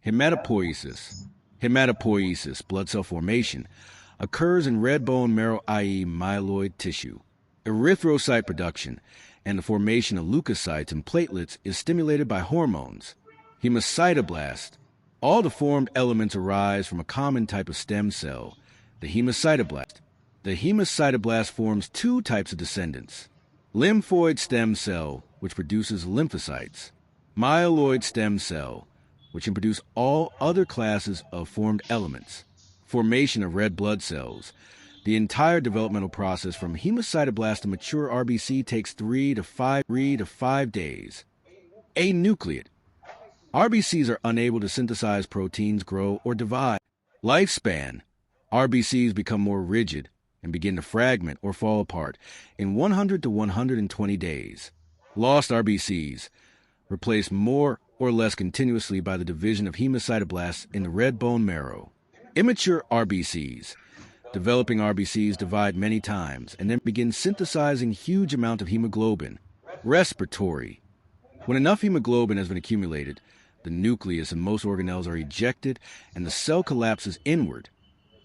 Hematopoiesis. Hematopoiesis, blood cell formation, occurs in red bone marrow, i.e. myeloid tissue. Erythrocyte production and the formation of leukocytes and platelets is stimulated by hormones. Hemocytoblast. All the formed elements arise from a common type of stem cell, the hemocytoblast. The hemocytoblast forms two types of descendants: lymphoid stem cell, which produces lymphocytes; myeloid stem cell, which can produce all other classes of formed elements. Formation of red blood cells. The entire developmental process from hemocytoblast to mature RBC takes 3 to 5 days. Anucleate. RBCs are unable to synthesize proteins, grow, or divide. Lifespan. RBCs become more rigid and begin to fragment or fall apart in 100 to 120 days. Lost RBCs. Replaced more or less continuously by the division of hemocytoblasts in the red bone marrow. Immature RBCs. Developing RBCs divide many times and then begin synthesizing huge amounts of hemoglobin. Respiratory. When enough hemoglobin has been accumulated, the nucleus and most organelles are ejected and the cell collapses inward,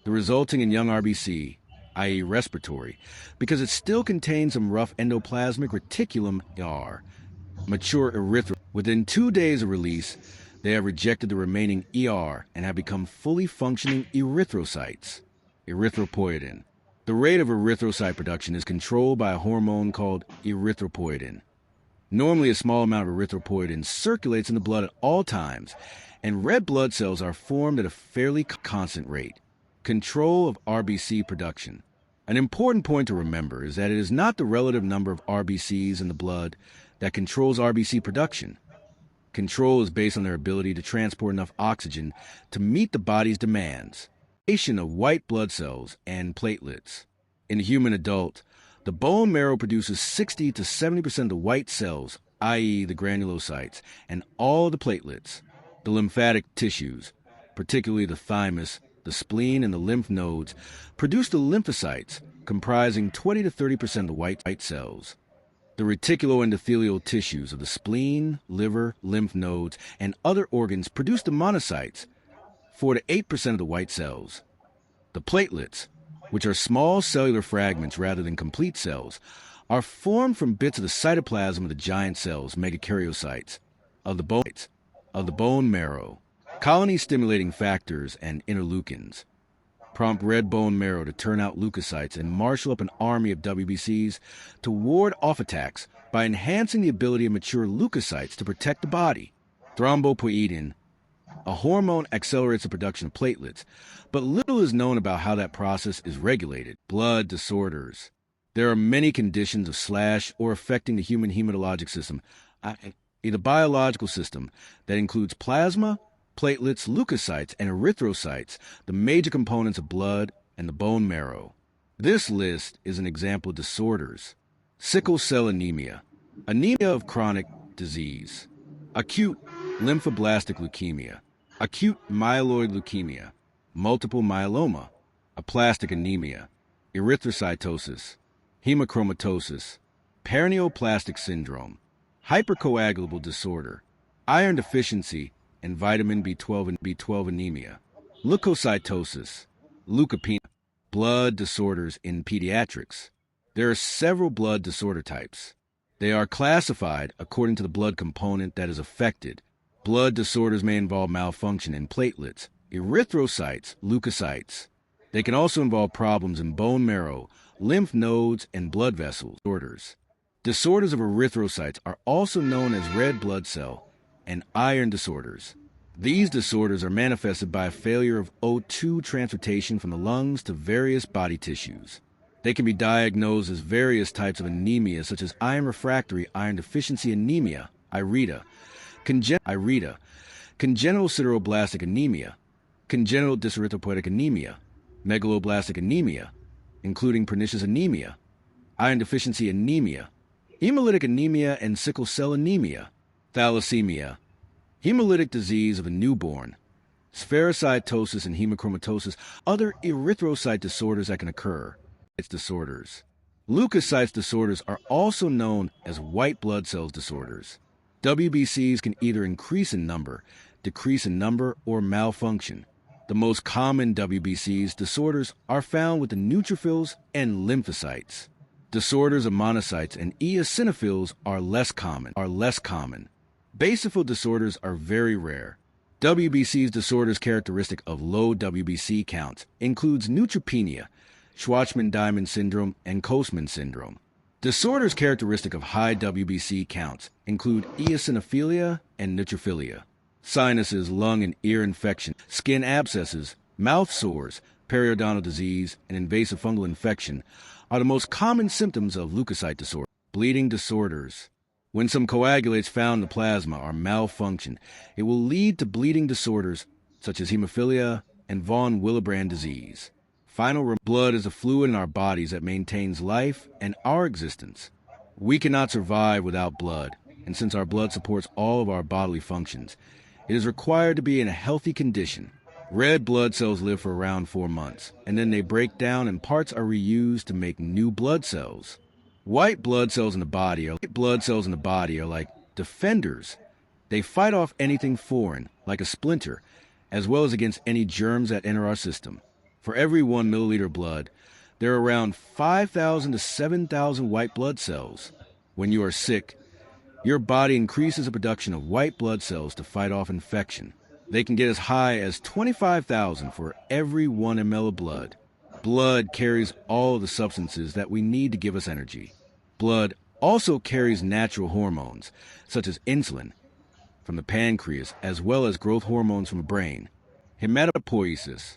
the resulting in young RBC, i.e. respiratory, because it still contains some rough endoplasmic reticulum ER. Mature erythrocytes. Within 2 days of release, they have rejected the remaining ER and have become fully functioning erythrocytes. Erythropoietin. The rate of erythrocyte production is controlled by a hormone called erythropoietin. Normally, a small amount of erythropoietin circulates in the blood at all times, and red blood cells are formed at a fairly constant rate. Control of RBC production. An important point to remember is that it is not the relative number of RBCs in the blood that controls RBC production. Control is based on their ability to transport enough oxygen to meet the body's demands. Of white blood cells and platelets. In a human adult, the bone marrow produces 60 to 70% of the white cells, i.e. the granulocytes, and all the platelets. The lymphatic tissues, particularly the thymus, the spleen, and the lymph nodes, produce the lymphocytes, comprising 20 to 30% of the white cells. The reticuloendothelial tissues of the spleen, liver, lymph nodes, and other organs produce the monocytes, 4 to 8% of the white cells. The platelets, which are small cellular fragments rather than complete cells, are formed from bits of the cytoplasm of the giant cells, megakaryocytes, of the bone marrow. Colony-stimulating factors and interleukins prompt red bone marrow to turn out leukocytes and marshal up an army of WBCs to ward off attacks by enhancing the ability of mature leukocytes to protect the body. Thrombopoietin. A hormone accelerates the production of platelets, but little is known about how that process is regulated. Blood disorders. There are many conditions of or affecting the human hematologic system, the biological system, that includes plasma, platelets, leukocytes, and erythrocytes, the major components of blood and the bone marrow. This list is an example of disorders. Sickle cell anemia. Anemia of chronic disease. Acute lymphoblastic leukemia. Acute myeloid leukemia, multiple myeloma, aplastic anemia, erythrocytosis, hemochromatosis, paraneoplastic syndrome, hypercoagulable disorder, iron deficiency, and vitamin B12 and B12 anemia, leukocytosis, leukopenia, blood disorders in pediatrics. There are several blood disorder types. They are classified according to the blood component that is affected. Blood disorders may involve malfunction in platelets, erythrocytes, leukocytes. They can also involve problems in bone marrow, lymph nodes, and blood vessels. Disorders of erythrocytes are also known as red blood cell and iron disorders. These disorders are manifested by a failure of O2 transportation from the lungs to various body tissues. They can be diagnosed as various types of anemia, such as iron refractory iron deficiency anemia, IRETA, congenital sideroblastic anemia, congenital dyserythropoietic anemia, megaloblastic anemia, including pernicious anemia, iron deficiency anemia, hemolytic anemia and sickle cell anemia, thalassemia, hemolytic disease of a newborn, spherocytosis and hemochromatosis, other erythrocyte disorders that can occur. Its disorders. Leukocytes disorders are also known as white blood cells disorders. WBCs can either increase in number, decrease in number, or malfunction. The most common WBC's disorders are found with the neutrophils and lymphocytes. Disorders of monocytes and eosinophils are less common. Basophil disorders are very rare. WBC's disorders characteristic of low WBC counts includes neutropenia, Schwartzman-Diamond syndrome, and Kostman syndrome. Disorders characteristic of high WBC counts include eosinophilia and neutrophilia. Sinuses, lung and ear infection, skin abscesses, mouth sores, periodontal disease, and invasive fungal infection are the most common symptoms of leukocyte disorder. Bleeding disorders. When some coagulates found in the plasma are malfunctioned, it will lead to bleeding disorders such as hemophilia and von Willebrand disease. Blood is a fluid in our bodies that maintains life and our existence. We cannot survive without blood, and since our blood supports all of our bodily functions, it is required to be in a healthy condition. Red blood cells live for around 4 months, and then they break down and parts are reused to make new blood cells. White blood cells in the body are like defenders. They fight off anything foreign, like a splinter, as well as against any germs that enter our system. For every 1 milliliter of blood, there are around 5,000 to 7,000 white blood cells. When you are sick, your body increases the production of white blood cells to fight off infection. They can get as high as 25,000 for every 1 ml of blood. Blood carries all of the substances that we need to give us energy. Blood also carries natural hormones, such as insulin, from the pancreas, as well as growth hormones from the brain. Hematopoiesis.